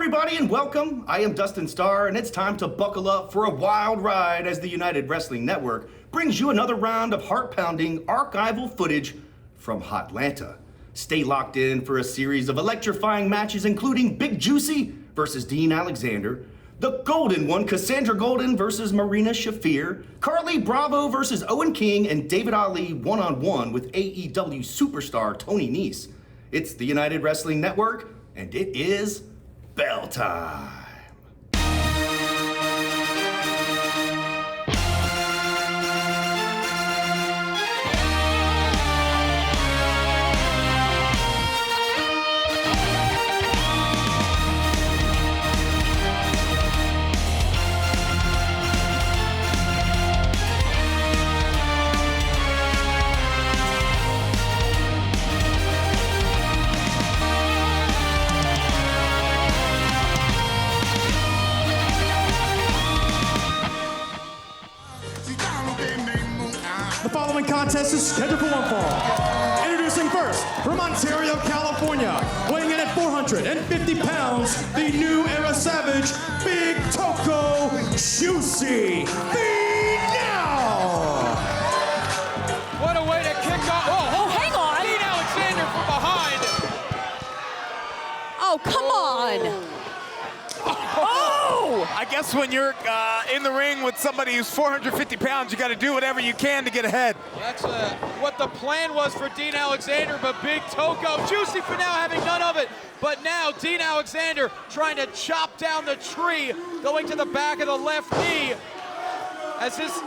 everybody, and welcome. I am Dustin Starr, and it's time to buckle up for a wild ride as the United Wrestling Network brings you another round of heart-pounding archival footage from Hotlanta. Stay locked in for a series of electrifying matches, including Big Juicy versus Dean Alexander, the Golden One, Cassandra Golden versus Marina Shafir, Carly Bravo versus Owen King, and David Ali one-on-one with AEW superstar Tony Nese. It's the United Wrestling Network, and it is bell time. The following contest is scheduled for one fall. Introducing first, from Ontario, California, weighing in at 450 pounds, the new era savage, Big Toko Juicy Finau! What a way to kick off. Oh, hang on. Dean Alexander from behind. Oh, come on. Oh! I guess when you're in the ring with somebody who's 450 pounds, you got to do whatever you can to get ahead. That's what the plan was for Dean Alexander, but Big Toko, Juicy for now having none of it. But now Dean Alexander trying to chop down the tree, going to the back of the left knee. As this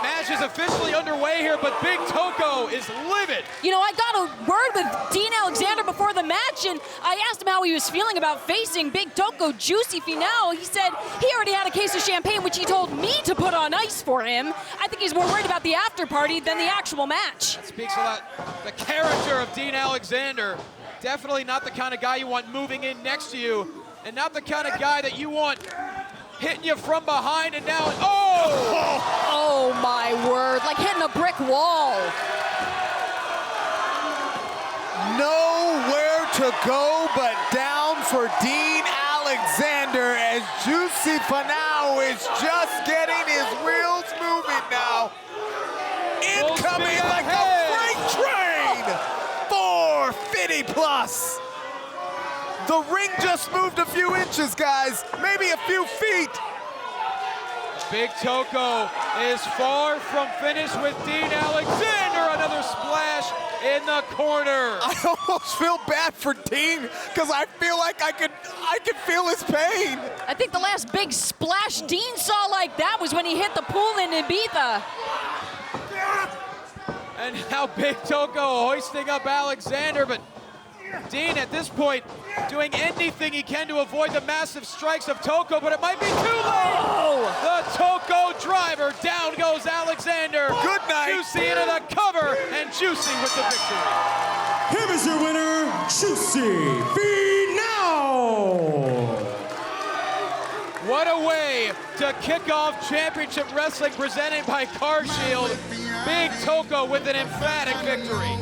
match is officially underway here, but Big Toko is livid. You know, I got a word with Dean Alexander before the match, and I asked him how he was feeling about facing Big Toko Juicy Finau. He said he already had a case of champagne, which he told me to put on ice for him. I think he's more worried about the after party than the actual match. That speaks a lot. The character of Dean Alexander, definitely not the kind of guy you want moving in next to you, and not the kind of guy that you want hitting you from behind, and now, Oh my word, like hitting a brick wall. Nowhere to go but down for Dean Alexander as Juicy Finau is just getting his wheels moving now. Incoming like a freight train. 450 plus. The ring just moved a few inches, guys, maybe a few feet. Big Toko is far from finished with Dean Alexander. Another splash in the corner. I almost feel bad for Dean because I feel like I could feel his pain. I think the last big splash Dean saw like that was when he hit the pool in Ibiza. And now Big Toko hoisting up Alexander, but Dean at this point doing anything he can to avoid the massive strikes of Toko, but it might be too late. Oh! The Toko driver, down goes Alexander. Good night. Juicy into the cover, and Juicy with the victory. Here is your winner, Juicy Finau! What a way to kick off Championship Wrestling presented by CarShield. Big Toko with an emphatic victory.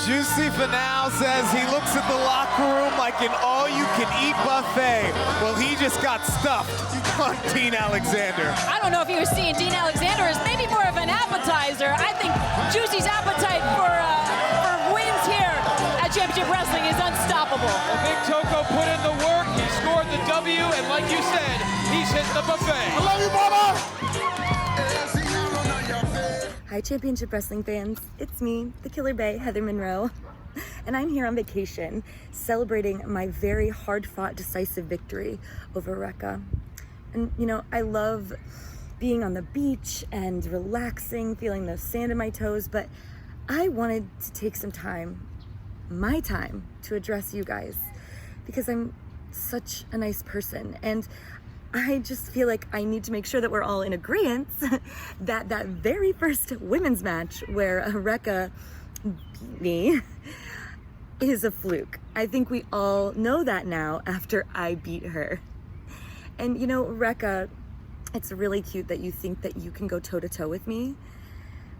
Juicy Finau says he looks at the locker room like an all-you-can-eat buffet. Well, he just got stuffed on Dean Alexander. I don't know if he was seeing Dean Alexander as maybe more of an appetizer. I think Juicy's appetite for wins here at Championship Wrestling is unstoppable. Well, Big Toko put in the work, he scored the W, and like you said, he's hitting the buffet. I love you, mama! Hi, Championship Wrestling fans. It's me, the Killer Bae, Heather Monroe. And I'm here on vacation, celebrating my very hard-fought, decisive victory over Rekka. And, you know, I love being on the beach and relaxing, feeling the sand in my toes, but I wanted to take some time, my time, to address you guys, because I'm such a nice person, and I just feel like I need to make sure that we're all in agreement that that very first women's match where Rekka beat me is a fluke. I think we all know that now after I beat her. And you know, Rekka, it's really cute that you think that you can go toe-to-toe with me,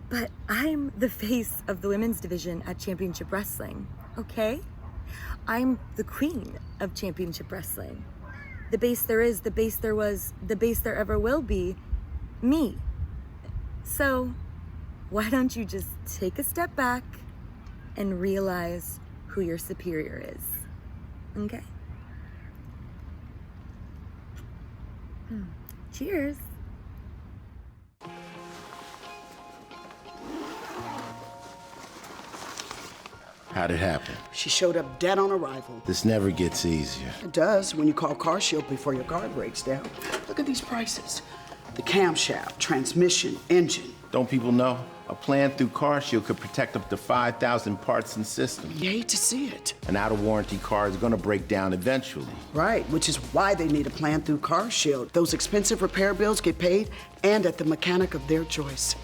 but I'm the face of the women's division at Championship Wrestling, okay? I'm the queen of championship wrestling. The base there is, the base there was, the base there ever will be, me. So, why don't you just take a step back and realize who your superior is, okay? Cheers. How'd it happen? She showed up dead on arrival. This never gets easier. It does when you call CarShield before your car breaks down. Look at these prices. The camshaft, transmission, engine. Don't people know? A plan through CarShield could protect up to 5,000 parts and systems. You hate to see it. An out-of-warranty car is gonna break down eventually. Right, which is why they need a plan through CarShield. Those expensive repair bills get paid and at the mechanic of their choice.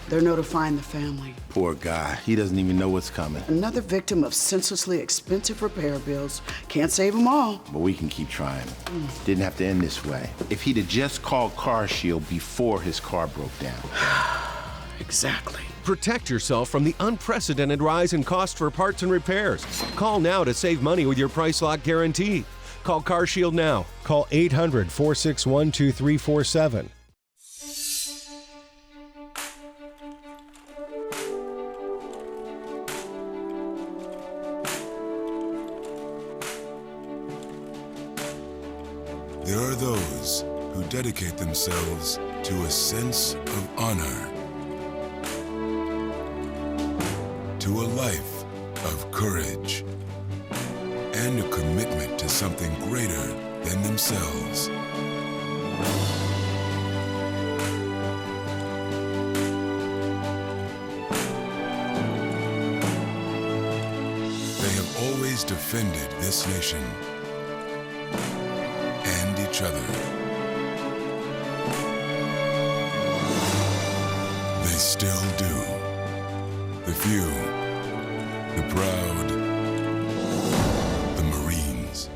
They're notifying the family. Poor guy, he doesn't even know what's coming. Another victim of senselessly expensive repair bills. Can't save them all. But we can keep trying. Didn't have to end this way. If he'd have just called CarShield before his car broke down. Exactly. Protect yourself from the unprecedented rise in cost for parts and repairs. Call now to save money with your price lock guarantee. Call CarShield now. Call 800-461-2347. There are those who dedicate themselves to a sense of honor, to a life of courage, and a commitment to something greater than themselves. They have always defended this nation and each other. They still do. The few, the proud, the Marines.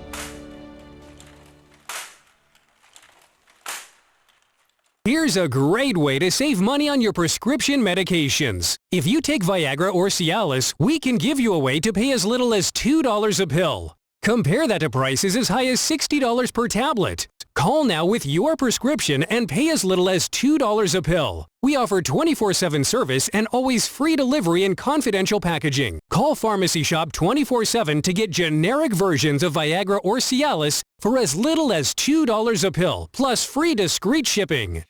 Here's a great way to save money on your prescription medications. If you take Viagra or Cialis, we can give you a way to pay as little as $2 a pill. Compare that to prices as high as $60 per tablet. Call now with your prescription and pay as little as $2 a pill. We offer 24/7 service and always free delivery and confidential packaging. Call Pharmacy Shop 24/7 to get generic versions of Viagra or Cialis for as little as $2 a pill, plus free discreet shipping.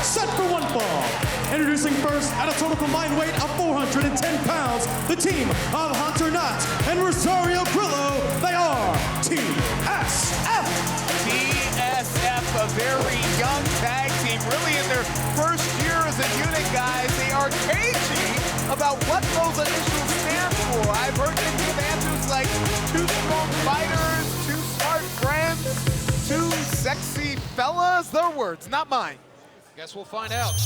Set for one fall. Introducing first at a total combined weight of 410 pounds, the team of Hunter Knott and Rosario Grillo. They are TSF. TSF, a very young tag team, really in their first year as a unit, guys. They are cagey about what those initials stand for. I've heard them give answers like two strong fighters, two smart friends, two sexy fellas. Their words, not mine. Guess we'll find out. And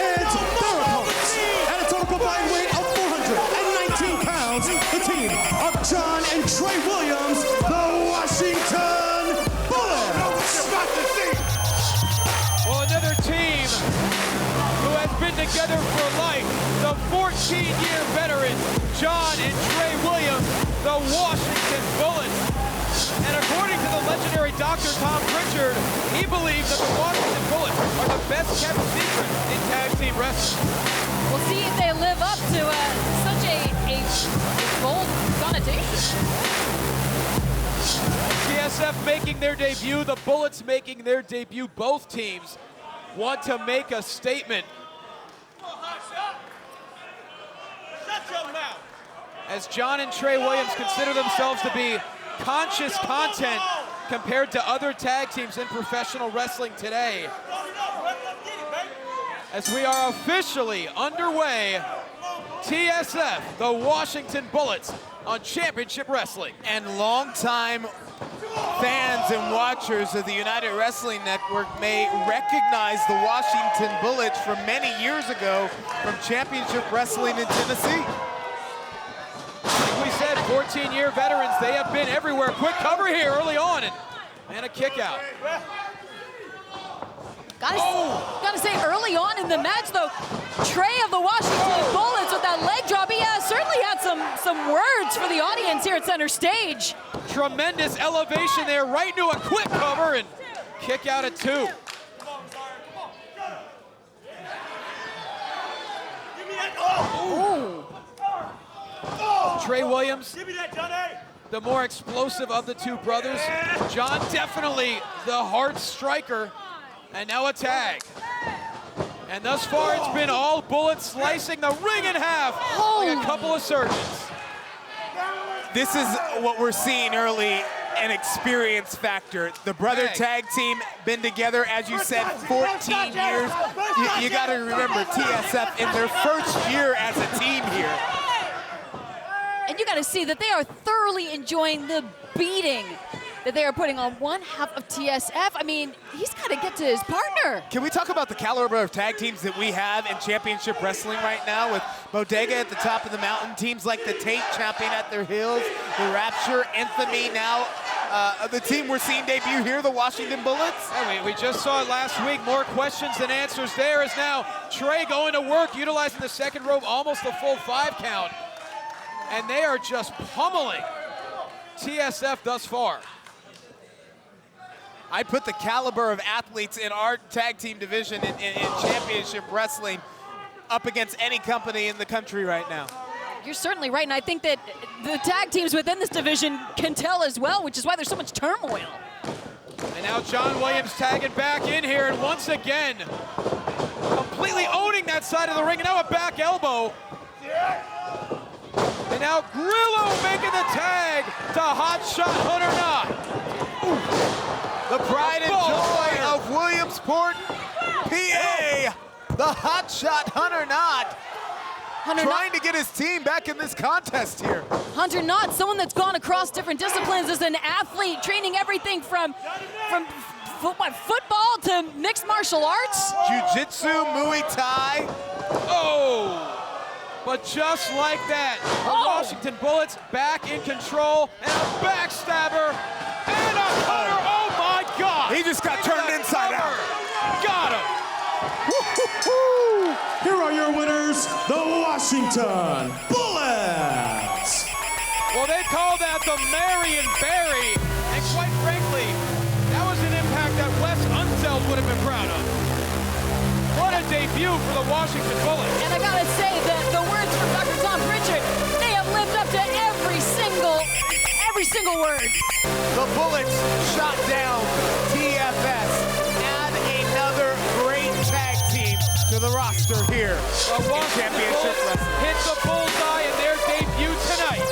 their opponents, at a total combined weight of 419 pounds, the team of John and Trey Williams, the Washington Bullets. Well, another team who has been together for life, the 14-year veterans, John and Trey Williams, the Washington Bullets. And according to the legendary Dr. Tom Pritchard, he believes that the Washington Bullets are the best kept secret in tag team wrestling. We'll see if they live up to such a bold connotation. TSF making their debut, the Bullets making their debut. Both teams want to make a statement. Shut your mouth. As John and Trey Williams consider themselves to be conscious content compared to other tag teams in professional wrestling today. As we are officially underway, TSF, the Washington Bullets, on Championship Wrestling. And longtime fans and watchers of the United Wrestling Network may recognize the Washington Bullets from many years ago from Championship Wrestling in Tennessee. Like we said, 14-year veterans, they have been everywhere. Quick cover here early on, and a kick out. Gotta say, early on in the match, though, Trey of the Washington Bullets with that leg drop, he certainly had some words for the audience here at center stage. Tremendous elevation there, right into a quick cover, and kick out at 2. Ooh. Trey Williams, the more explosive of the two brothers. John definitely the hard striker. And now a tag. And thus far, it's been all Bullets slicing the ring in half like a couple of surgeons. This is what we're seeing early, an experience factor. The brother tag team been together, as you said, 14 years. You got to remember TSF in their first year as a team here. And you got to see that they are thoroughly enjoying the beating that they are putting on one half of TSF. I mean, he's got to get to his partner. Can we talk about the caliber of tag teams that we have in championship wrestling right now, with Bodega at the top of the mountain, teams like the Tate champing at their heels, the Rapture, Infamy now, the team we're seeing debut here, the Washington Bullets. Yeah, we just saw it last week. More questions than answers there, is now Trey going to work, utilizing the second rope, almost a full 5 count. And they are just pummeling TSF thus far. I put the caliber of athletes in our tag team division in championship wrestling up against any company in the country right now. You're certainly right, and I think that the tag teams within this division can tell as well, which is why there's so much turmoil. And now John Williams tagging back in here, and once again, completely owning that side of the ring, and now a back elbow. And now Grillo making the tag to Hot Shot Hunter Knott. The pride and joy of Williamsport, PA, the hotshot Hunter Knott, trying to get his team back in this contest here. Hunter Knott, someone that's gone across different disciplines as an athlete, training everything from football to mixed martial arts. Jiu-jitsu, Muay Thai. Oh! But just like that, the Washington Bullets back in control, and a backstabber, and a cutter. Oh my God! He just got turned inside out. Got him! Here are your winners, the Washington Bullets. Well, they call that the Marion Barry, and quite frankly, that was an impact that Wes Unseld would have been proud of. What a debut for the Washington Bullets. And I gotta say that the words from Dr. Tom Pritchard, they have lived up to every single word. The Bullets shot down TFS. Add another great tag team to the roster here in Championship Wrestling. Hit the bullseye in their debut tonight.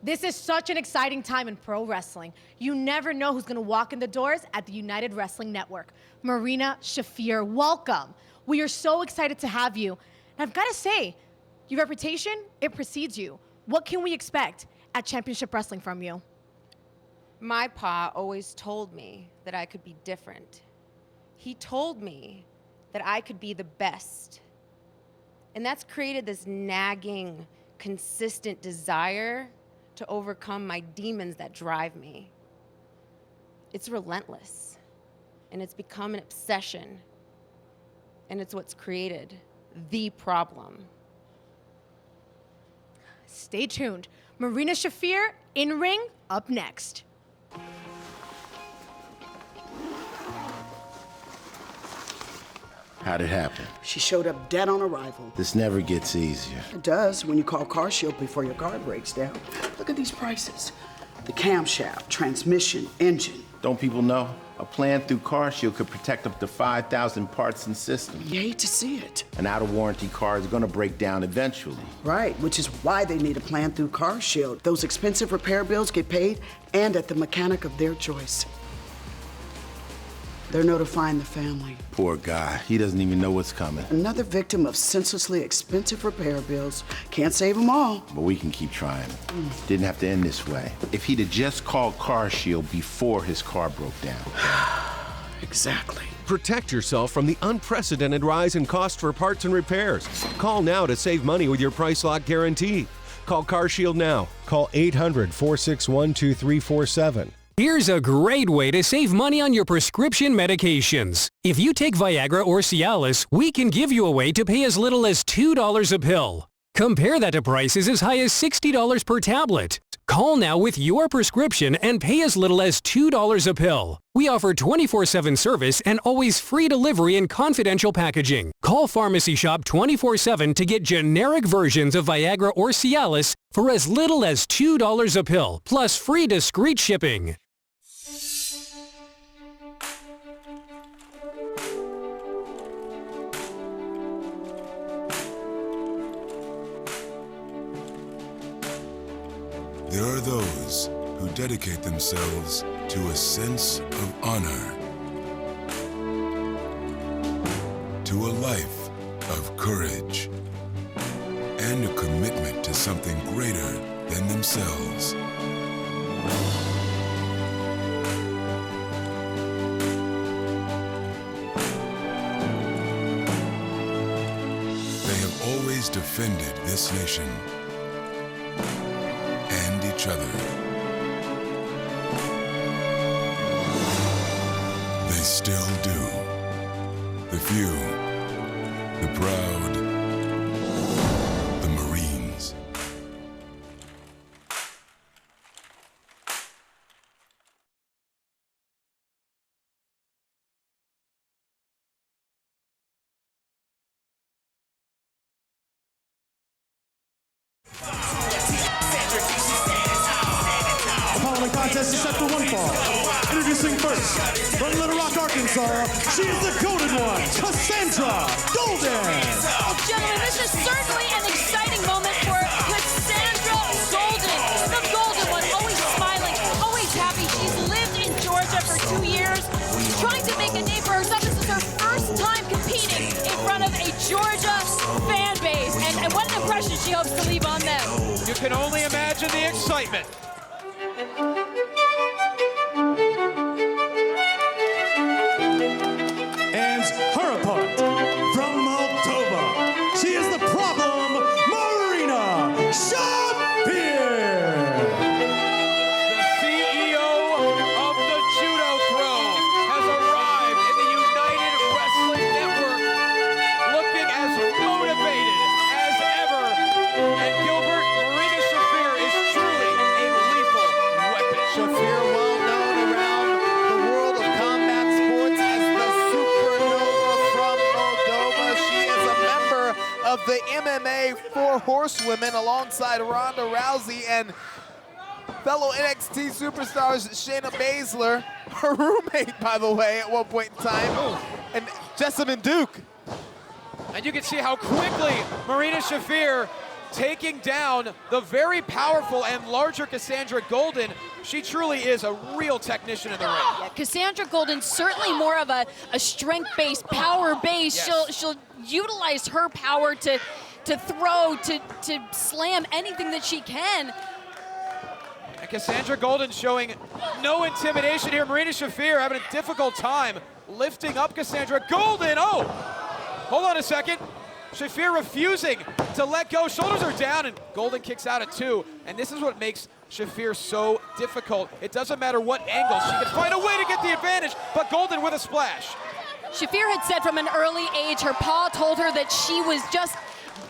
This is such an exciting time in pro wrestling. You never know who's gonna walk in the doors at the United Wrestling Network. Marina Shafir, welcome. We are so excited to have you. And I've gotta say, your reputation, it precedes you. What can we expect at Championship Wrestling from you? My pa always told me that I could be different. He told me that I could be the best. And that's created this nagging, consistent desire to overcome my demons that drive me. It's relentless, and it's become an obsession, and it's what's created the problem. Stay tuned. Marina Shafir, in ring, up next. How'd it happen? She showed up dead on arrival. This never gets easier. It does when you call CarShield before your car breaks down. Look at these prices. The camshaft, transmission, engine. Don't people know? A plan through CarShield could protect up to 5,000 parts and systems. You hate to see it. An out-of-warranty car is gonna break down eventually. Right, which is why they need a plan through CarShield. Those expensive repair bills get paid and at the mechanic of their choice. They're notifying the family. Poor guy, he doesn't even know what's coming. Another victim of senselessly expensive repair bills. Can't save them all. But we can keep trying. Didn't have to end this way. If he'd have just called CarShield before his car broke down. Exactly. Protect yourself from the unprecedented rise in cost for parts and repairs. Call now to save money with your price lock guarantee. Call CarShield now. Call 800-461-2347. Here's a great way to save money on your prescription medications. If you take Viagra or Cialis, we can give you a way to pay as little as $2 a pill. Compare that to prices as high as $60 per tablet. Call now with your prescription and pay as little as $2 a pill. We offer 24/7 service and always free delivery and confidential packaging. Call Pharmacy Shop 24/7 to get generic versions of Viagra or Cialis for as little as $2 a pill, plus free discreet shipping. There are those who dedicate themselves to a sense of honor, to a life of courage, and a commitment to something greater than themselves. They have always defended this nation and each other. They still do. The few, the proud, the Marines. The following contest is set for one fall. Introducing first, from Little Rock, Arkansas, she is the golden one, Cassandra Golden. Well, gentlemen, this is certainly an exciting moment for Cassandra Golden. The golden one, always smiling, always happy. She's lived in Georgia for 2 years. She's trying to make a name for herself. This is her first time competing in front of a Georgia fan base. And what an impression she hopes to leave on them. You can only imagine the excitement. And her opponent, from Moldova, she is the problem, Marina Shafir. The CEO of the Judo Pro has arrived in the United Wrestling Network, looking as motivated as ever. And Gilbert, Marina Shafir is truly a lethal weapon. Shafir, well known around the world of combat sports as the Supernova from Moldova. She is a member of the MMA Four Horsewomen alongside Ronda Rousey and fellow NXT superstars Shayna Baszler, her roommate, by the way, at one point in time, and Jessamine Duke. And you can see how quickly Marina Shafir taking down the very powerful and larger Cassandra Golden. She truly is a real technician in the ring. Yeah, Cassandra Golden, certainly more of a strength-based, power-based. Yes. She'll utilize her power to throw, to slam anything that she can. And Cassandra Golden showing no intimidation here. Marina Shafir having a difficult time lifting up Cassandra Golden. Oh, hold on a second. Shafir refusing to let go. Shoulders are down, and Golden kicks out at 2. And this is what makes Shafir so difficult. It doesn't matter what angle. She can find a way to get the advantage, but Golden with a splash. Shafir had said from an early age, her pa told her that she was just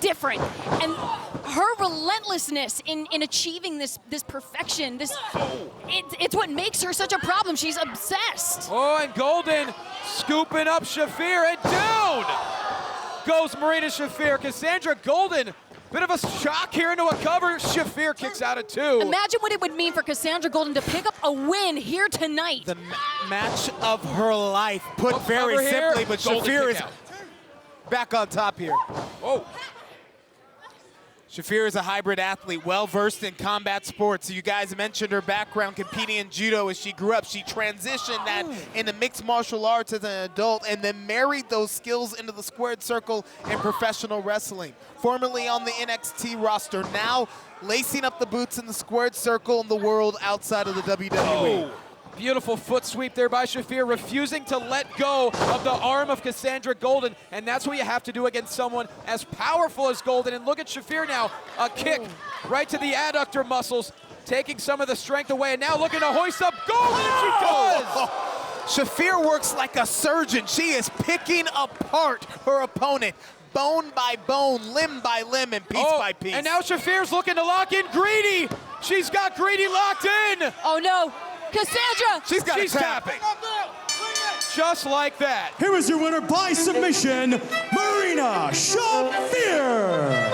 different. And her relentlessness in achieving this perfection, it's what makes her such a problem. She's obsessed. Oh, and Golden scooping up Shafir, and down goes Marina Shafir. Cassandra Golden, bit of a shock here into a cover. Shafir kicks out at 2. Imagine what it would mean for Cassandra Golden to pick up a win here tonight. The match of her life, put Hook very cover here. simply, but Golden Shafir kick is out. back on top here. Oh. Shafir is a hybrid athlete, well-versed in combat sports. You guys mentioned her background competing in judo as she grew up. She transitioned that into mixed martial arts as an adult and then married those skills into the squared circle in professional wrestling. Formerly on the NXT roster, now lacing up the boots in the squared circle in the world outside of the WWE. Oh. Beautiful foot sweep there by Shafir, refusing to let go of the arm of Cassandra Golden, and that's what you have to do against someone as powerful as Golden. And look at Shafir now, a kick right to the adductor muscles, taking some of the strength away, and now looking to hoist up Golden, and she does! Shafir works like a surgeon. She is picking apart her opponent, bone by bone, limb by limb, and piece by piece. And now Shafir's looking to lock in Greedy. She's got Greedy locked in. Oh no, Cassandra! She's tapping. Just like that. Here is your winner by submission, Marina Shafir.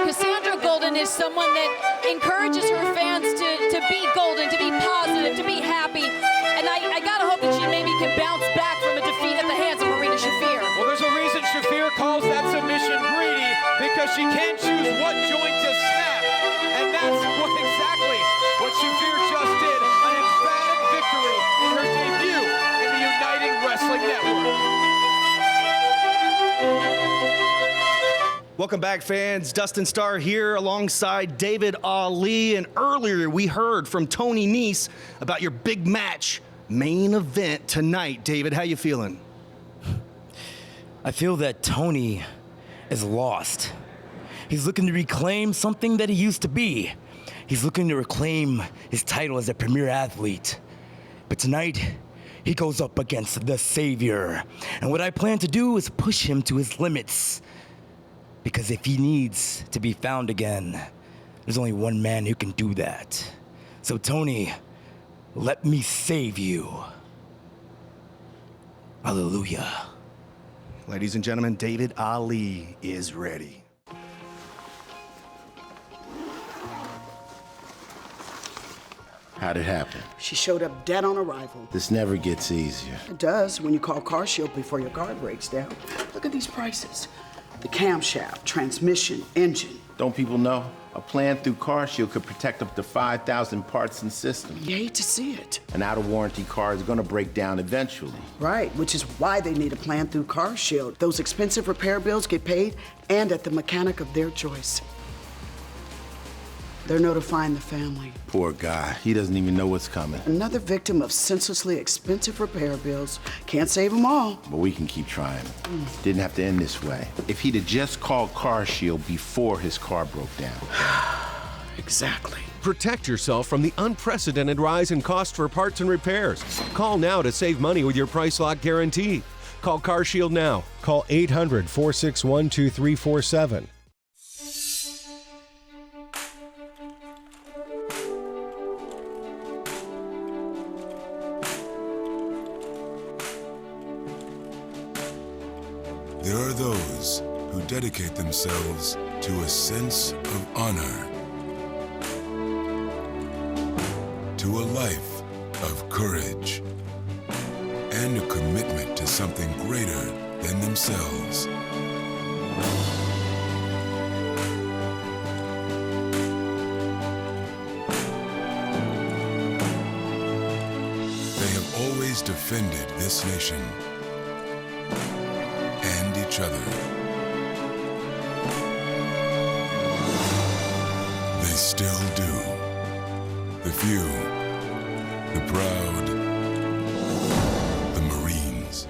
Cassandra Golden is someone that encourages her fans to be golden, to be positive, to be happy. And I gotta hope that she maybe can bounce back from a defeat at the hands of Marina Shafir. Well, there's a reason Shafir calls that submission greedy, because she can't choose what joint to snap. And that's exactly what Shafir just did. An emphatic victory in her debut in the United Wrestling Network. Welcome back, fans. Dustin Starr here alongside David Ali. And earlier we heard from Tony Nese about your big match, main event tonight. David, how you feeling? I feel that Tony is lost. He's looking to reclaim something that he used to be. He's looking to reclaim his title as a premier athlete. But tonight, he goes up against the Savior. And what I plan to do is push him to his limits. Because if he needs to be found again, there's only one man who can do that. So Tony, let me save you. Hallelujah. Ladies and gentlemen, David Ali is ready. How'd it happen? She showed up dead on arrival. This never gets easier. It does when you call CarShield before your car breaks down. Look at these prices. The camshaft, transmission, engine. Don't people know? A plan through CarShield could protect up to 5,000 parts and systems. You hate to see it. An out-of-warranty car is gonna break down eventually. Right, which is why they need a plan through CarShield. Those expensive repair bills get paid and at the mechanic of their choice. They're notifying the family. Poor guy. He doesn't even know what's coming. Another victim of senselessly expensive repair bills. Can't save them all. But we can keep trying. Didn't have to end this way. If he'd have just called CarShield before his car broke down. Exactly. Protect yourself from the unprecedented rise in cost for parts and repairs. Call now to save money with your price lock guarantee. Call CarShield now. Call 800-461-2347. There are those who dedicate themselves to a sense of honor, to a life of courage, and a commitment to something greater than themselves. They have always defended this nation and each other. They still do. The few, the proud, the Marines.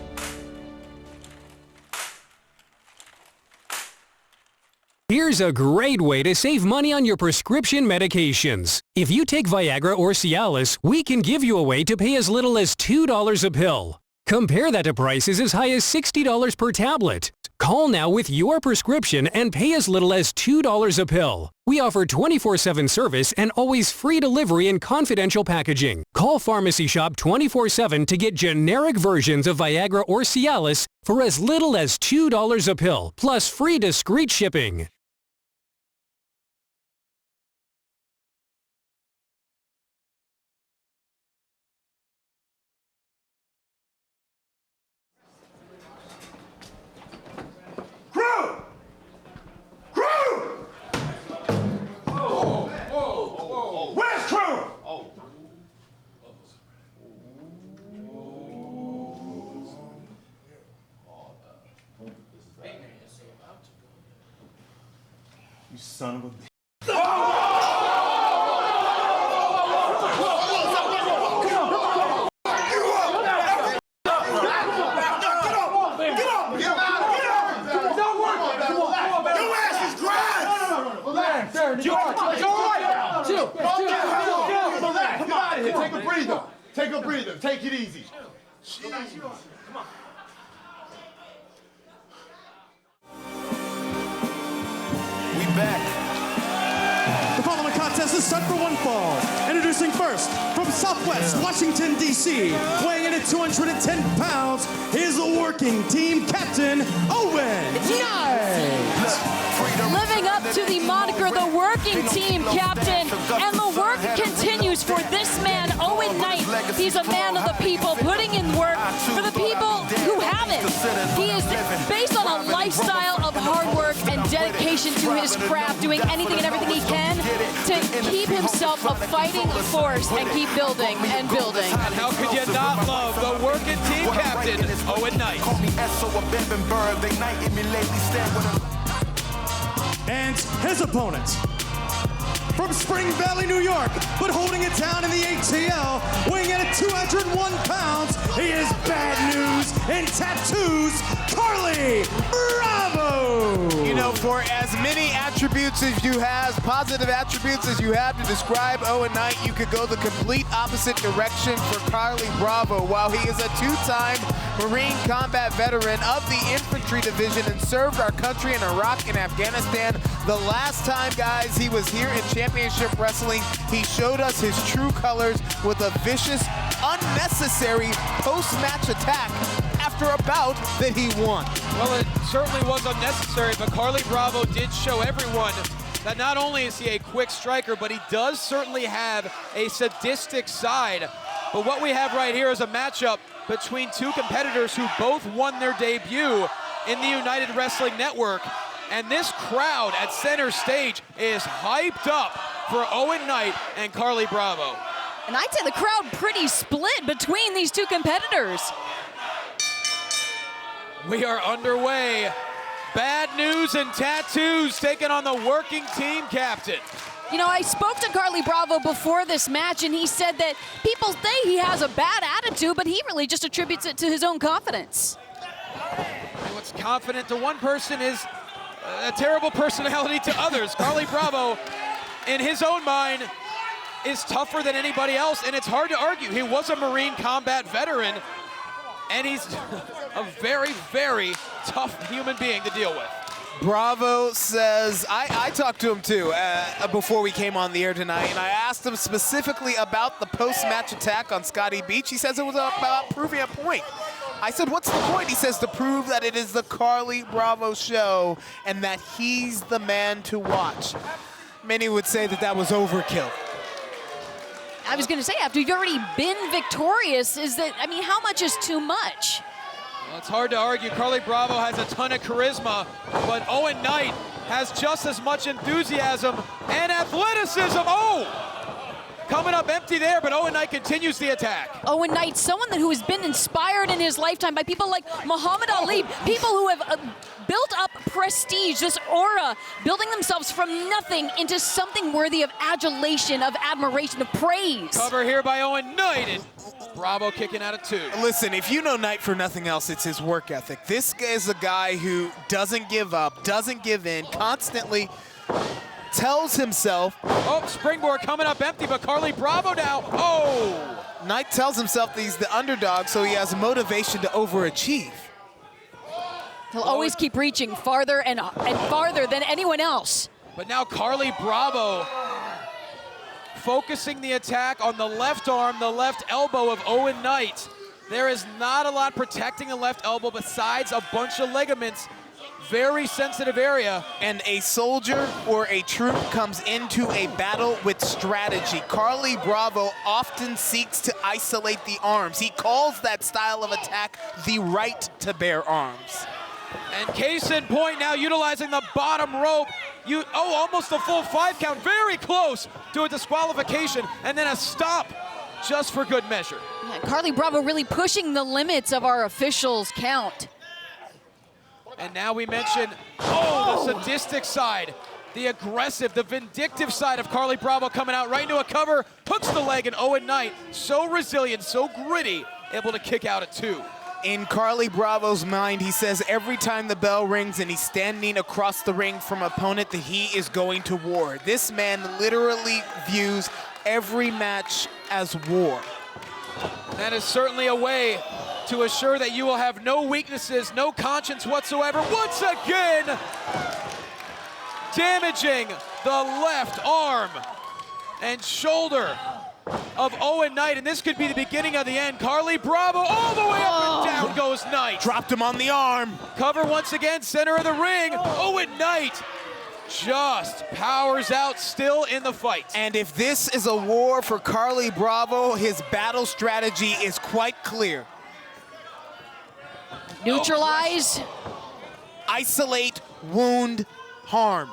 Here's a great way to save money on your prescription medications. If you take Viagra or Cialis, we can give you a way to pay as little as $2 a pill. Compare that to prices as high as $60 per tablet. Call now with your prescription and pay as little as $2 a pill. We offer 24/7 service and always free delivery and confidential packaging. Call Pharmacy Shop 24/7 to get generic versions of Viagra or Cialis for as little as $2 a pill, plus free discreet shipping. You son of a bitch. Take a breather. Take it easy. Come on. We back. The following contest is set for one fall. Introducing first, from Southwest Washington, D.C., weighing in at 210 pounds, his working team captain, Owen Knight. Living up to the moniker, the working team captain, and the work continues for this man, Owen Knight. He's a man of the people, putting in work for the people who haven't. He is based on a lifestyle of hard work and dedication to his craft, doing anything and everything he can to keep himself a fighting force and keep building and building. And how could you not love the working team captain, Owen Knight? And his opponent, from Spring Valley, New York, but holding it down in the ATL, weighing in at 201 pounds, he is bad news in tattoos, Carly Bravo! You know, for as many attributes as you have, positive attributes as you have to describe Owen Knight, you could go the complete opposite direction for Carly Bravo. While he is a two-time Marine combat veteran of the infantry division and served our country in Iraq and Afghanistan, the last time, guys, he was here in championship wrestling, he showed us his true colors with a vicious, unnecessary post-match attack after a bout that he won. Well, it certainly was unnecessary, but Carly Bravo did show everyone that not only is he a quick striker, but he does certainly have a sadistic side. But what we have right here is a matchup between two competitors who both won their debut in the United Wrestling Network. And this crowd at center stage is hyped up for Owen Knight and Carly Bravo. And I'd say the crowd pretty split between these two competitors. We are underway. Bad news and tattoos taking on the working team captain. You know, I spoke to Carly Bravo before this match, and he said that people say he has a bad attitude, but he really just attributes it to his own confidence. And what's confident to one person is a terrible personality to others. Carly Bravo, in his own mind, is tougher than anybody else, and it's hard to argue. He was a Marine combat veteran, and he's a very, very tough human being to deal with. Bravo says, I talked to him too before we came on the air tonight, and I asked him specifically about the post-match attack on Scotty Beach. He says it was about proving a point. I said, what's the point? He says to prove that it is the Carly Bravo show and that he's the man to watch. Many would say that that was overkill. I was going to say, after you've already been victorious, how much is too much? Well, it's hard to argue. Carly Bravo has a ton of charisma, but Owen Knight has just as much enthusiasm and athleticism. Oh! Coming up empty there, but Owen Knight continues the attack. Owen Knight, someone who has been inspired in his lifetime by people like Muhammad Ali, people who have built up prestige, this aura, building themselves from nothing into something worthy of adulation, of admiration, of praise. Cover here by Owen Knight, and Bravo kicking out of two. Listen, if you know Knight for nothing else, it's his work ethic. This is a guy who doesn't give up, doesn't give in, constantly tells himself. Oh, springboard coming up empty, but Carly Bravo now. Oh! Knight tells himself that he's the underdog, so he has motivation to overachieve. He'll always keep reaching farther and farther than anyone else. But now Carly Bravo focusing the attack on the left arm, the left elbow of Owen Knight. There is not a lot protecting the left elbow besides a bunch of ligaments. Very sensitive area. And a soldier or a troop comes into a battle with strategy. Carly Bravo often seeks to isolate the arms. He calls that style of attack the right to bear arms. And case in point now, utilizing the bottom rope. Almost a full 5 count, very close to a disqualification, and then a stop just for good measure. Yeah, Carly Bravo really pushing the limits of our officials' count. And now we mention, the sadistic side, the aggressive, the vindictive side of Carly Bravo coming out right into a cover, hooks the leg, and Owen Knight, so resilient, so gritty, able to kick out at 2. In Carly Bravo's mind, he says every time the bell rings and he's standing across the ring from an opponent that he is going to war. This man literally views every match as war. That is certainly a way to assure that you will have no weaknesses, no conscience whatsoever. Once again, damaging the left arm and shoulder of Owen Knight, and this could be the beginning of the end. Carly Bravo all the way up and down goes Knight. Dropped him on the arm. Cover once again, center of the ring. Owen Knight just powers out, still in the fight. And if this is a war for Carly Bravo, his battle strategy is quite clear. Neutralize. Isolate, wound, harm.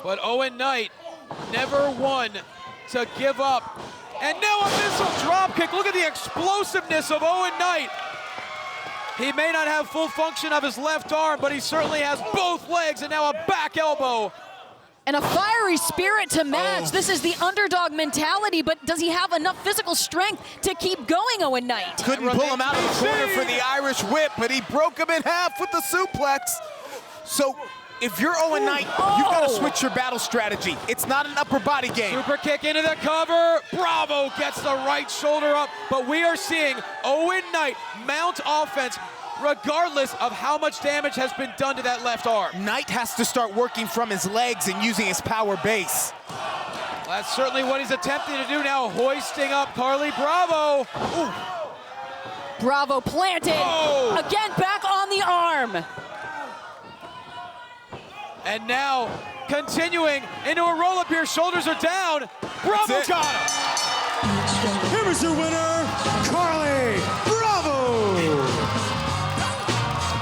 But Owen Knight never one to give up. And now a missile dropkick. Look at the explosiveness of Owen Knight. He may not have full function of his left arm, but he certainly has both legs, and now a back elbow. And a fiery spirit to match. This is the underdog mentality, but does he have enough physical strength to keep going, Owen Knight? Couldn't pull him out of the corner for the Irish whip, but he broke him in half with the suplex. So if you're Owen Knight, you've got to switch your battle strategy. It's not an upper body game. Super kick into the cover. Bravo gets the right shoulder up, but we are seeing Owen Knight mount offense regardless of how much damage has been done to that left arm. Knight has to start working from his legs and using his power base. That's certainly what he's attempting to do now, hoisting up Carly Bravo. Ooh. Bravo planted. Oh. Again, back on the arm. And now, continuing into a roll-up here, shoulders are down. Bravo got him. Here is your winner, Carly Bravo.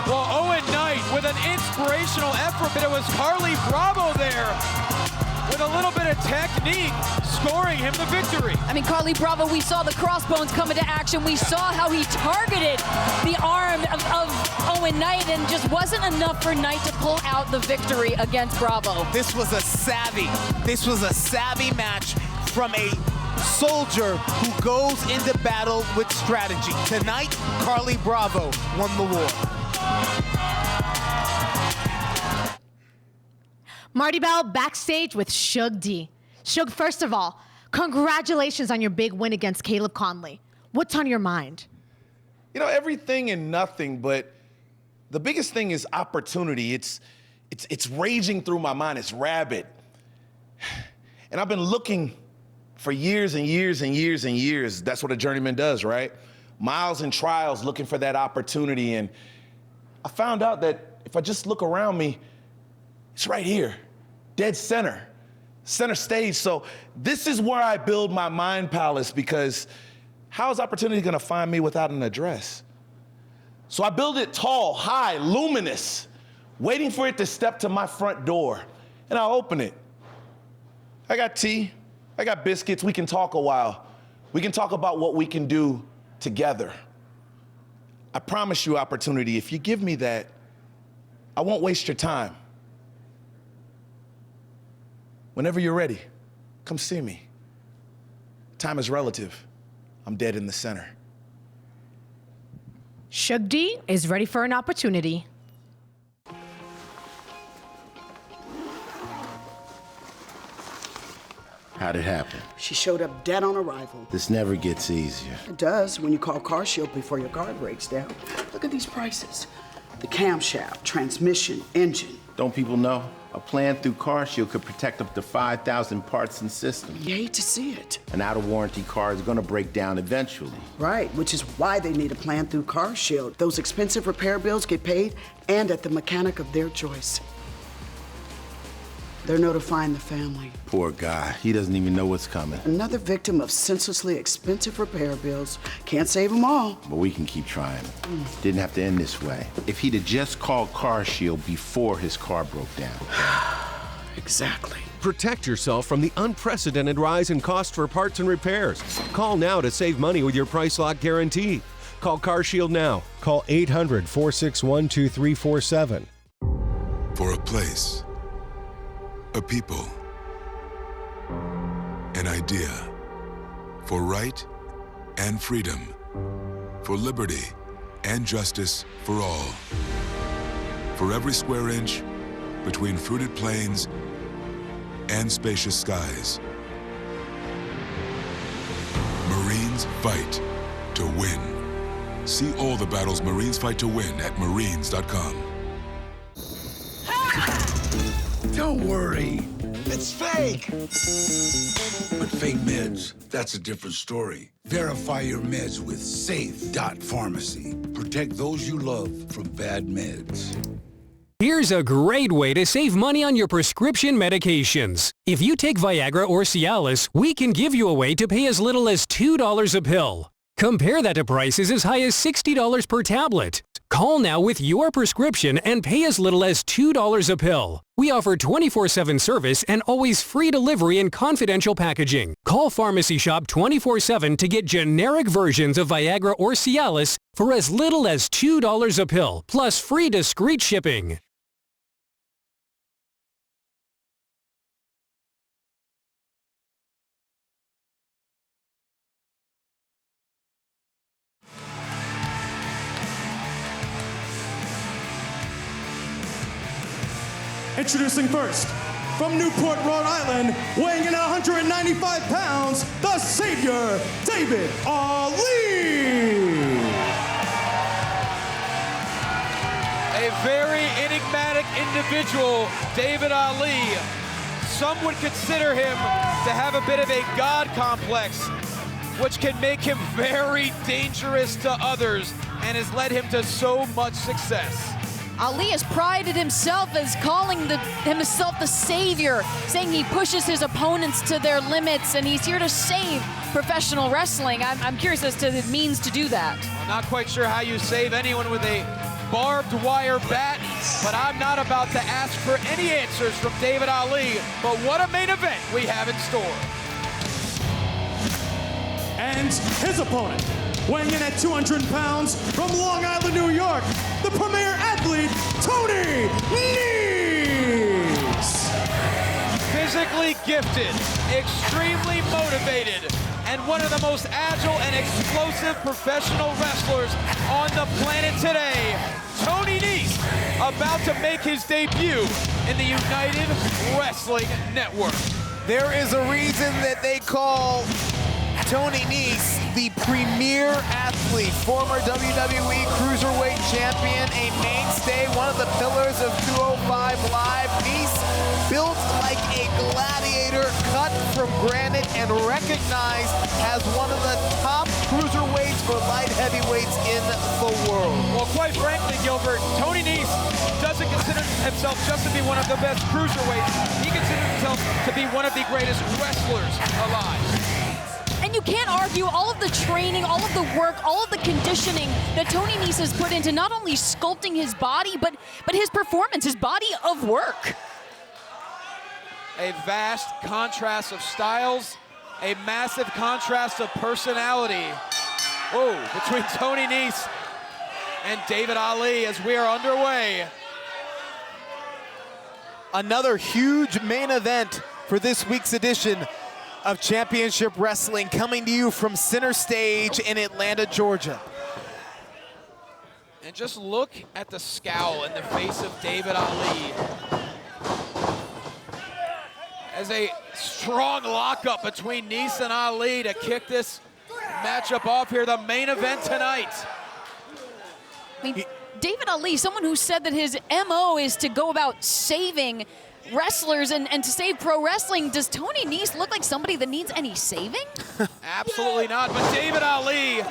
Well, Owen Knight with an inspirational effort, but it was Carly Bravo there with a little bit of technique, scoring him the victory. I mean, Carly Bravo, we saw the crossbones come into action. We saw how he targeted the arm of Owen Knight, and just wasn't enough for Knight to pull out the victory against Bravo. This was a savvy match from a soldier who goes into battle with strategy. Tonight, Carly Bravo won the war. Marty Bell backstage with Shug D. Shug, first of all, congratulations on your big win against Caleb Conley. What's on your mind? You know, everything and nothing, but the biggest thing is opportunity. It's raging through my mind. It's rabid. And I've been looking for years and years and years and years. That's what a journeyman does, right? Miles and trials looking for that opportunity. And I found out that if I just look around me, it's right here, dead center stage. So this is where I build my mind palace, because how is opportunity gonna find me without an address? So I build it tall, high, luminous, waiting for it to step to my front door, and I'll open it. I got tea, I got biscuits, we can talk a while. We can talk about what we can do together. I promise you, opportunity, if you give me that, I won't waste your time. Whenever you're ready, come see me. Time is relative. I'm dead in the center. Shug D is ready for an opportunity. How'd it happen? She showed up dead on arrival. This never gets easier. It does when you call Car Shield before your car breaks down. Look at these prices. The camshaft, transmission, engine. Don't people know? A plan through Car Shield could protect up to 5,000 parts and systems. You hate to see it. An out-of-warranty car is gonna break down eventually. Right, which is why they need a plan through Car Shield. Those expensive repair bills get paid, and at the mechanic of their choice. They're notifying the family. Poor guy, he doesn't even know what's coming. Another victim of senselessly expensive repair bills. Can't save them all. But we can keep trying. Didn't have to end this way. If he'd have just called Car Shield before his car broke down. Exactly. Protect yourself from the unprecedented rise in cost for parts and repairs. Call now to save money with your price lock guarantee. Call Car Shield now. Call 800-461-2347. For a place, a people, an idea, for right and freedom, for liberty and justice for all. For every square inch between fruited plains and spacious skies. Marines Marines fight to win. See all the battles Marines fight to win at marines.com. Don't worry, it's fake. But fake meds, that's a different story. Verify your meds with safe.pharmacy. Protect those you love from bad meds. Here's a great way to save money on your prescription medications. If you take Viagra or Cialis, we can give you a way to pay as little as $2 a pill. Compare that to prices as high as $60 per tablet. Call now with your prescription and pay as little as $2 a pill. We offer 24/7 service and always free delivery and confidential packaging. Call Pharmacy Shop 24/7 to get generic versions of Viagra or Cialis for as little as $2 a pill, plus free discreet shipping. Introducing first, from Newport, Rhode Island, weighing in at 195 pounds, the Savior, David Ali! A very enigmatic individual, David Ali. Some would consider him to have a bit of a God complex, which can make him very dangerous to others and has led him to so much success. Ali has prided himself as calling himself the savior, saying he pushes his opponents to their limits and he's here to save professional wrestling. I'm curious as to the means to do that. I'm not quite sure how you save anyone with a barbed wire bat, but I'm not about to ask for any answers from David Ali, but what a main event we have in store. And his opponent, weighing in at 200 pounds, from Long Island, New York, the premier athlete, Tony Nese! Physically gifted, extremely motivated, and one of the most agile and explosive professional wrestlers on the planet today, Tony Nese, about to make his debut in the United Wrestling Network. There is a reason that they call Tony Nese the premier athlete, former WWE Cruiserweight champion, a mainstay, one of the pillars of 205 Live. Nese built like a gladiator, cut from granite and recognized as one of the top cruiserweights or light heavyweights in the world. Well, quite frankly, Gilbert, Tony Nese doesn't consider himself just to be one of the best cruiserweights. He considers himself to be one of the greatest wrestlers alive. And you can't argue all of the training, all of the work, all of the conditioning that Tony Nese has put into not only sculpting his body, but his performance, his body of work. A vast contrast of styles, a massive contrast of personality. Whoa, between Tony Nese and David Ali as we are underway. Another huge main event for this week's edition of Championship Wrestling, coming to you from Center Stage in Atlanta, Georgia. And just look at the scowl in the face of David Ali. As a strong lockup between Nese and Ali to kick this matchup off here, the main event tonight. I mean, David Ali, someone who said that his MO is to go about saving wrestlers and to save pro wrestling. Does Tony Nese look like somebody that needs any saving? Absolutely not, but David Ali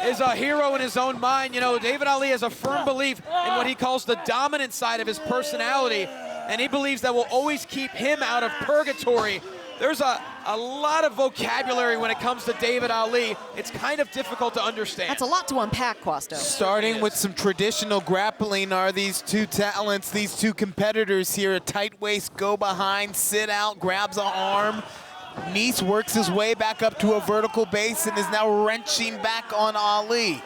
is a hero in his own mind. You know, David Ali has a firm belief in what he calls the dominant side of his personality, and he believes that will always keep him out of purgatory. There's a lot of vocabulary when it comes to David Ali. It's kind of difficult to understand. That's a lot to unpack, Quasto. Starting with some traditional grappling are these two talents, these two competitors here. A tight waist, go behind, sit out, grabs an arm. Nese works his way back up to a vertical base and is now wrenching back on Ali.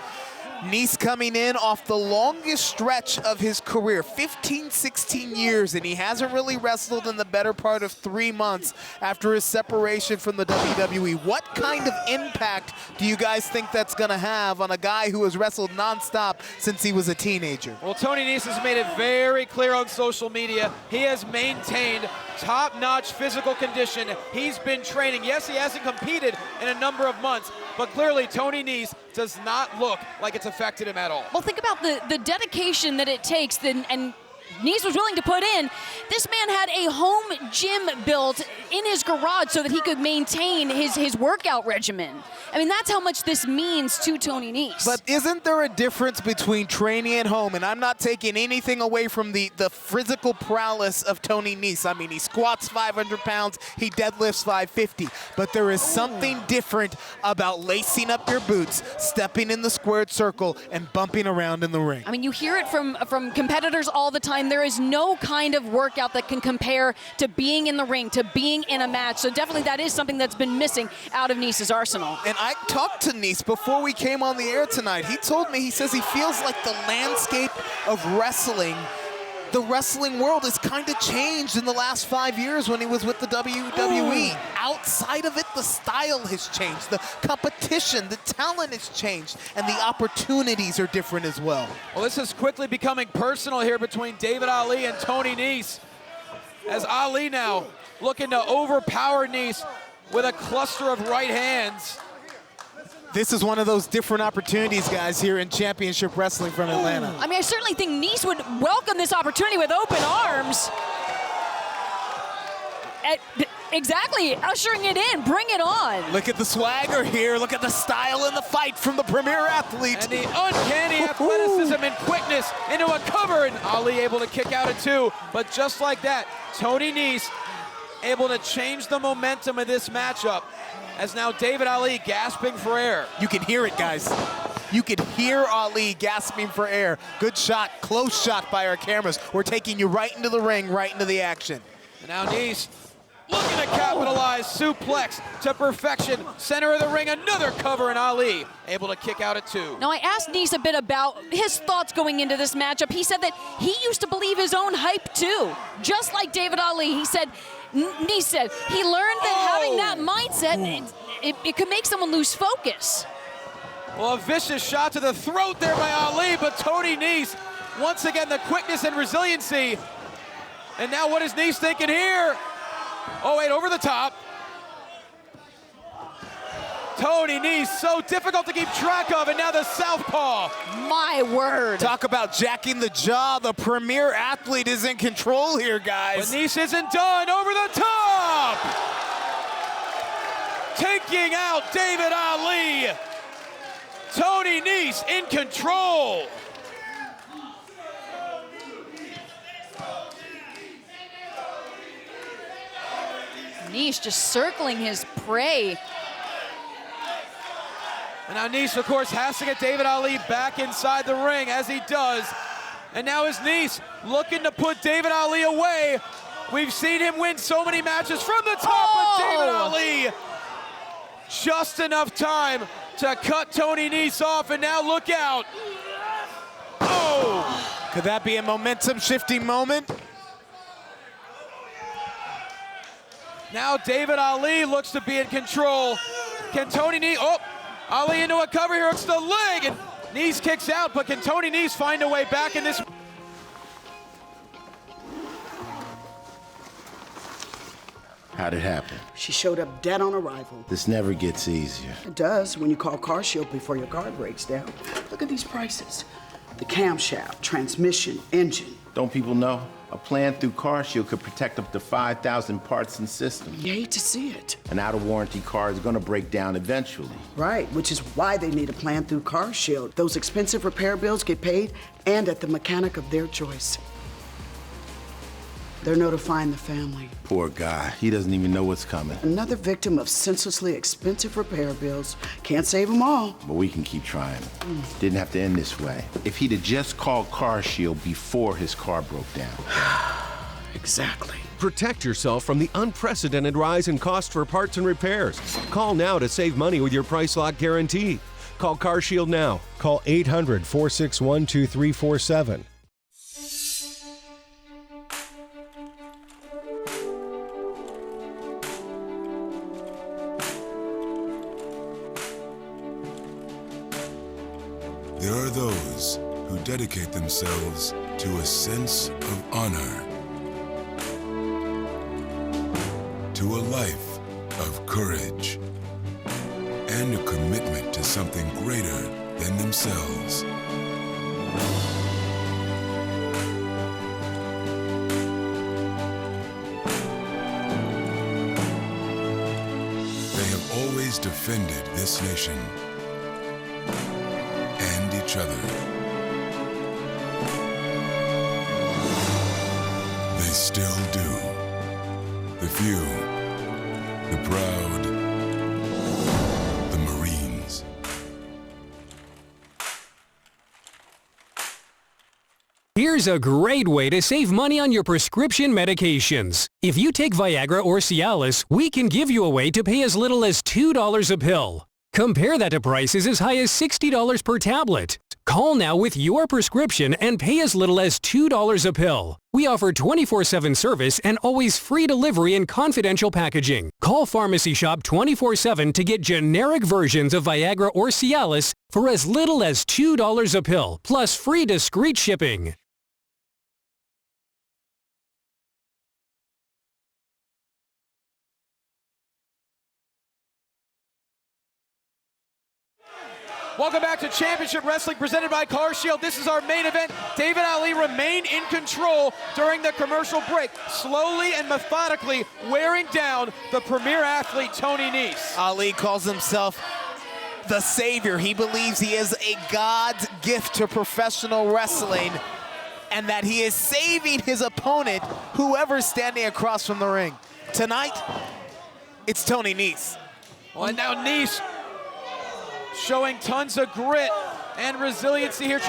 Nese coming in off the longest stretch of his career, 15, 16 years, and he hasn't really wrestled in the better part of 3 months after his separation from the WWE. What kind of impact do you guys think that's gonna have on a guy who has wrestled nonstop since he was a teenager? Well, Tony Nese has made it very clear on social media. He has maintained top-notch physical condition. He's been training. Yes, he hasn't competed in a number of months, but clearly Tony Nese does not look like it's affected him at all. Well, think about the dedication that it takes, and Nese was willing to put in. This man had a home gym built in his garage so that he could maintain his workout regimen. I mean, that's how much this means to Tony Nese. But isn't there a difference between training at home, and I'm not taking anything away from the physical prowess of Tony Nese. I mean, he squats 500 pounds, he deadlifts 550, but there is something different about lacing up your boots, stepping in the squared circle, and bumping around in the ring. I mean, you hear it from competitors all the time. There is no kind of workout that can compare to being in the ring, to being in a match. So definitely that is something that's been missing out of Nese's arsenal. And I talked to Nese before we came on the air tonight. He told me, he says he feels like the landscape of wrestling, the wrestling world has kind of changed in the last 5 years when he was with the WWE. Outside of it, the style has changed, the competition, the talent has changed, and the opportunities are different as well. Well, this is quickly becoming personal here between David Ali and Tony Nese, as Ali now looking to overpower Nese with a cluster of right hands. This is one of those different opportunities, guys, here in Championship Wrestling from Atlanta. I mean, I certainly think Nese would welcome this opportunity with open arms. Exactly, ushering it in, bring it on. Look at the swagger here, look at the style in the fight from the premier athlete. And the uncanny athleticism and quickness into a cover, and Ali able to kick out at 2. But just like that, Tony Nese able to change the momentum of this matchup, as now David Ali gasping for air. You can hear it, guys. You can hear Ali gasping for air. Good shot, close shot by our cameras. We're taking you right into the ring, right into the action. And now Nese looking to capitalize, suplex to perfection. Center of the ring, another cover, and Ali able to kick out at 2. Now, I asked Nese a bit about his thoughts going into this matchup. He said that he used to believe his own hype too. Just like David Ali, he said, Nese said he learned that having that mindset, it could make someone lose focus. Well, a vicious shot to the throat there by Ali, but Tony Nese, once again, the quickness and resiliency. And now what is Nese thinking here? Oh, wait, over the top. Tony Nese, so difficult to keep track of, and now the southpaw. My word. Talk about jacking the jaw. The premier athlete is in control here, guys. But Nese isn't done. Over the top. Taking out David Ali. Tony Nese in control. Nese just circling his prey. And now Nese, of course, has to get David Ali back inside the ring, as he does. And now is Nese looking to put David Ali away. We've seen him win so many matches from the top, but David Ali, just enough time to cut Tony Nese off, and now look out. Oh! Could that be a momentum-shifting moment? Now David Ali looks to be in control. Can Tony Nese, oh, Ali into a cover here, hooks the leg, and Nese kicks out, but can Tony Nese find a way back in this? How'd it happen? She showed up dead on arrival. This never gets easier. It does when you call CarShield before your car breaks down. Look at these prices. The camshaft, transmission, engine. Don't people know? A plan through CarShield could protect up to 5,000 parts and systems. You hate to see it. An out-of-warranty car is going to break down eventually. Right, which is why they need a plan through CarShield. Those expensive repair bills get paid and at the mechanic of their choice. They're notifying the family. Poor guy. He doesn't even know what's coming. Another victim of senselessly expensive repair bills. Can't save them all. But we can keep trying. Didn't have to end this way. If he'd have just called CarShield before his car broke down. Exactly. Protect yourself from the unprecedented rise in cost for parts and repairs. Call now to save money with your price lock guarantee. Call CarShield now. Call 800-461-2347. There are those who dedicate themselves to a sense of honor. to a life of courage and a commitment to something greater than themselves. They have always defended this nation and each other. They still do. The few, the proud, the Marines. Here's a great way to save money on your prescription medications. If you take Viagra or Cialis, we can give you a way to pay as little as $2 a pill. Compare that to prices as high as $60 per tablet. Call now with your prescription and pay as little as $2 a pill. We offer 24/7 service and always free delivery and confidential packaging. Call Pharmacy Shop 24/7 to get generic versions of Viagra or Cialis for as little as $2 a pill, plus free discreet shipping. Welcome back to Championship Wrestling presented by Car Shield. This is our main event. David Ali remained in control during the commercial break, slowly and methodically wearing down the premier athlete, Tony Nese. Ali calls himself the savior. He believes he is a God's gift to professional wrestling and that he is saving his opponent, whoever's standing across from the ring. Tonight, it's Tony Nese. Well, and now Nese showing tons of grit and resiliency here.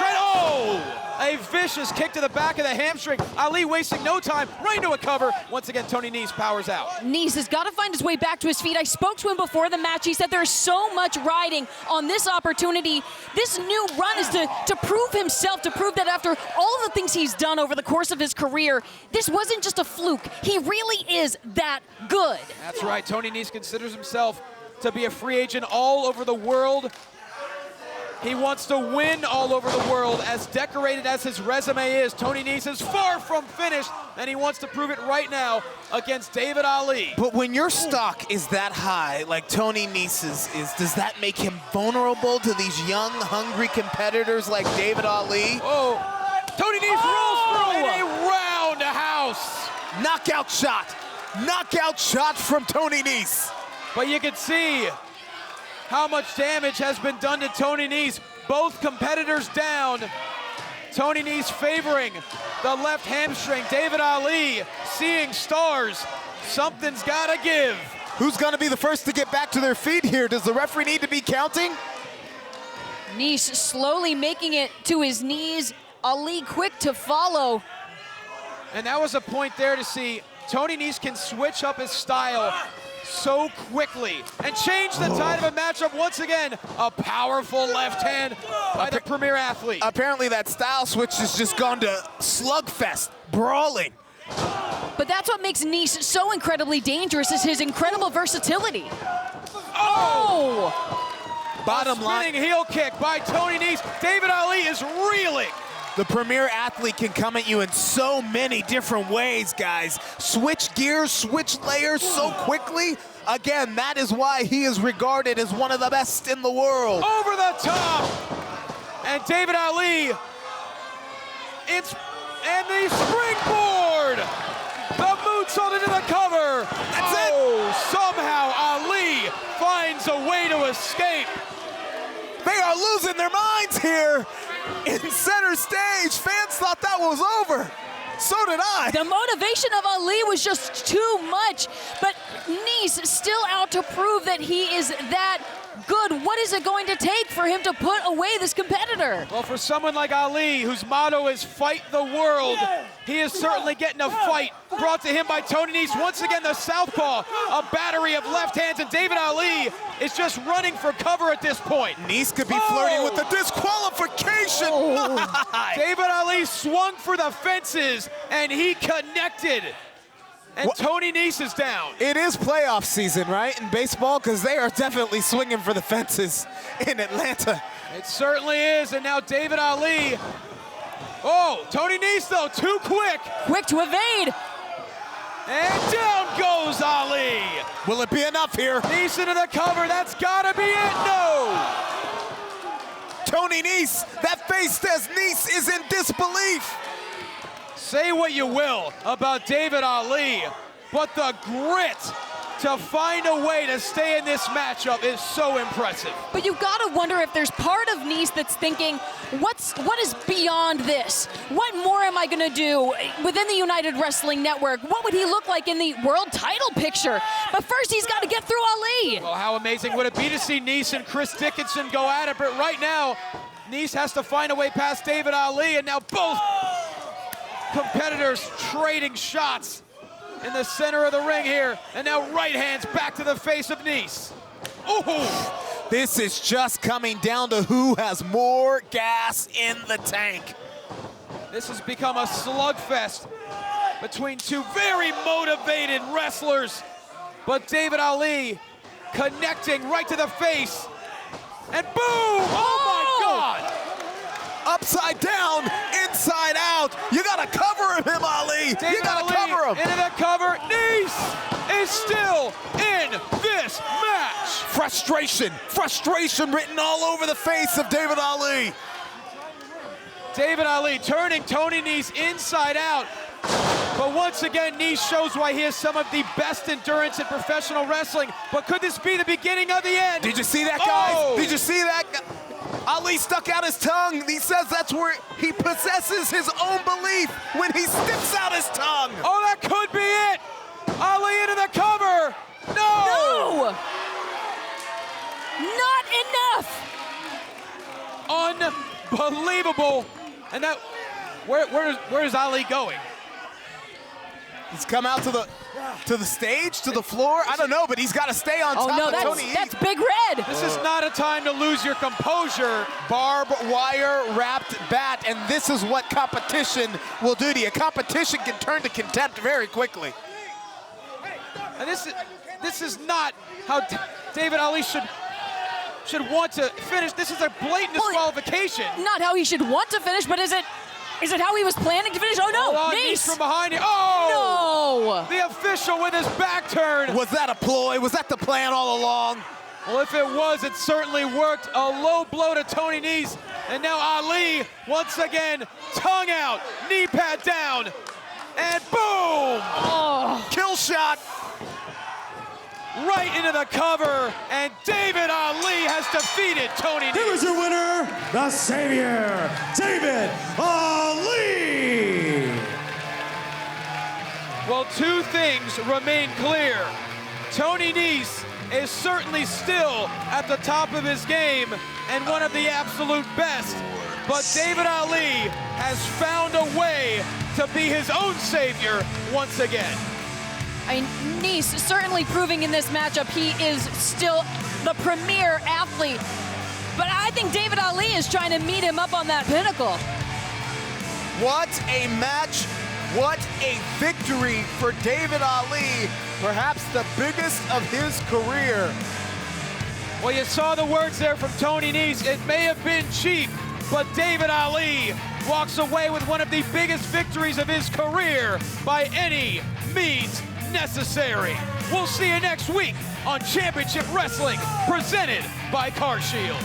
A vicious kick to the back of the hamstring. Ali wasting no time, right into a cover. Once again, Tony Nese powers out. Nese has got to find his way back to his feet. I spoke to him before the match. He said there's so much riding on this opportunity. This new run is to prove himself, to prove that after all of the things he's done over the course of his career, this wasn't just a fluke. He really is that good. That's right. Tony Nese considers himself to be a free agent all over the world. He wants to win all over the world. As decorated as his resume is, Tony Nese is far from finished, and he wants to prove it right now against David Ali. But when your stock is that high, like Tony Nese's is, does that make him vulnerable to these young, hungry competitors like David Ali? Oh, Tony Nese rolls through in a roundhouse. Knockout shot from Tony Nese. But you can see how much damage has been done to Tony Nese. Both competitors down. Tony Nese favoring the left hamstring. David Ali seeing stars. Something's gotta give. Who's gonna be the first to get back to their feet here? Does the referee need to be counting? Nese slowly making it to his knees. Ali quick to follow. And that was a point there to see Tony Nese can switch up his style so quickly and change the tide of a matchup once again. A powerful left hand by the premier athlete. Apparently that style switch has just gone to slugfest, brawling. But that's what makes Nese so incredibly dangerous, is his incredible versatility. Oh! Bottom line. Spinning heel kick by Tony Nese. David Ali is reeling. The premier athlete can come at you in so many different ways, guys. Switch gears, switch layers so quickly. Again, that is why he is regarded as one of the best in the world. Over the top. And David Ali, and the springboard. The moonsault into the cover. That's it. Somehow Ali finds a way to escape. They are losing their minds here in center stage. Fans thought that was over. So did I. The motivation of Ali was just too much, but Nese still out to prove that he is that good. What is it going to take for him to put away this competitor? Well, for someone like Ali, whose motto is fight the world, he is certainly getting a fight brought to him by Tony Nese. Once again, the southpaw, a battery of left hands, and David Ali is just running for cover at this point. Nese could be flirting with the disqualification. David Ali swung for the fences, and he connected. And Tony Nese is down. It is playoff season, right, in baseball? Because they are definitely swinging for the fences in Atlanta. It certainly is, and now David Ali. Oh, Tony Nese, though, too quick. Quick to evade. And down goes Ali. Will it be enough here? Nese into the cover, that's gotta be it, no! Tony Nese, that face says Nese is in disbelief. Say what you will about David Ali, but the grit to find a way to stay in this matchup is so impressive. But you've got to wonder if there's part of Nese that's thinking, what is beyond this? What more am I going to do within the United Wrestling Network? What would he look like in the world title picture? But first, he's got to get through Ali. Well, how amazing would it be to see Nese and Chris Dickinson go at it? But right now, Nese has to find a way past David Ali, and now both competitors trading shots in the center of the ring here, and now right hands back to the face of Nese. Ooh. This is just coming down to who has more gas in the tank. This has become a slugfest between two very motivated wrestlers, but David Ali connecting right to the face, and boom! Oh my God! Upside down, inside out. You gotta cover him, Ali. David You gotta Ali cover him. Into the cover. Nese is still in this match. Frustration written all over the face of David Ali. David Ali turning Tony Nese inside out. But once again, Nese shows why he has some of the best endurance in professional wrestling. But could this be the beginning of the end? Did you see that, guys? Oh! Did you see that? Ali stuck out his tongue. He says that's where he possesses his own belief when he sticks out his tongue. Oh, that could be it. Ali into the cover. No! Not enough. Unbelievable. And that, where is Ali going? He's come out to the stage, to the floor. I don't know, but he's got to stay on top of Tony Nese. That's Big Red. This is not a time to lose your composure. Barbed wire wrapped bat, and this is what competition will do to you. Competition can turn to contempt very quickly. And this is not how David Ali should want to finish. This is a blatant disqualification. Not how he should want to finish, but is it how he was planning to finish? Oh no, Nese from behind you. Oh! No! The official with his back turned. Was that a ploy? Was that the plan all along? Well, if it was, it certainly worked. A low blow to Tony Nese. And now Ali, once again, tongue out, knee pad down, and boom! Oh. Kill shot. Right into the cover, and David Ali has defeated Tony Nese. Here is your winner, the Savior, David Ali! Well, two things remain clear. Tony Nese is certainly still at the top of his game and one of the absolute best, but David Ali has found a way to be his own savior once again. I mean, Nese certainly proving in this matchup he is still the premier athlete. But I think David Ali is trying to meet him up on that pinnacle. What a match. What a victory for David Ali. Perhaps the biggest of his career. Well, you saw the words there from Tony Nese. It may have been cheap, but David Ali walks away with one of the biggest victories of his career by any means necessary. We'll see you next week on Championship Wrestling, presented by CarShield.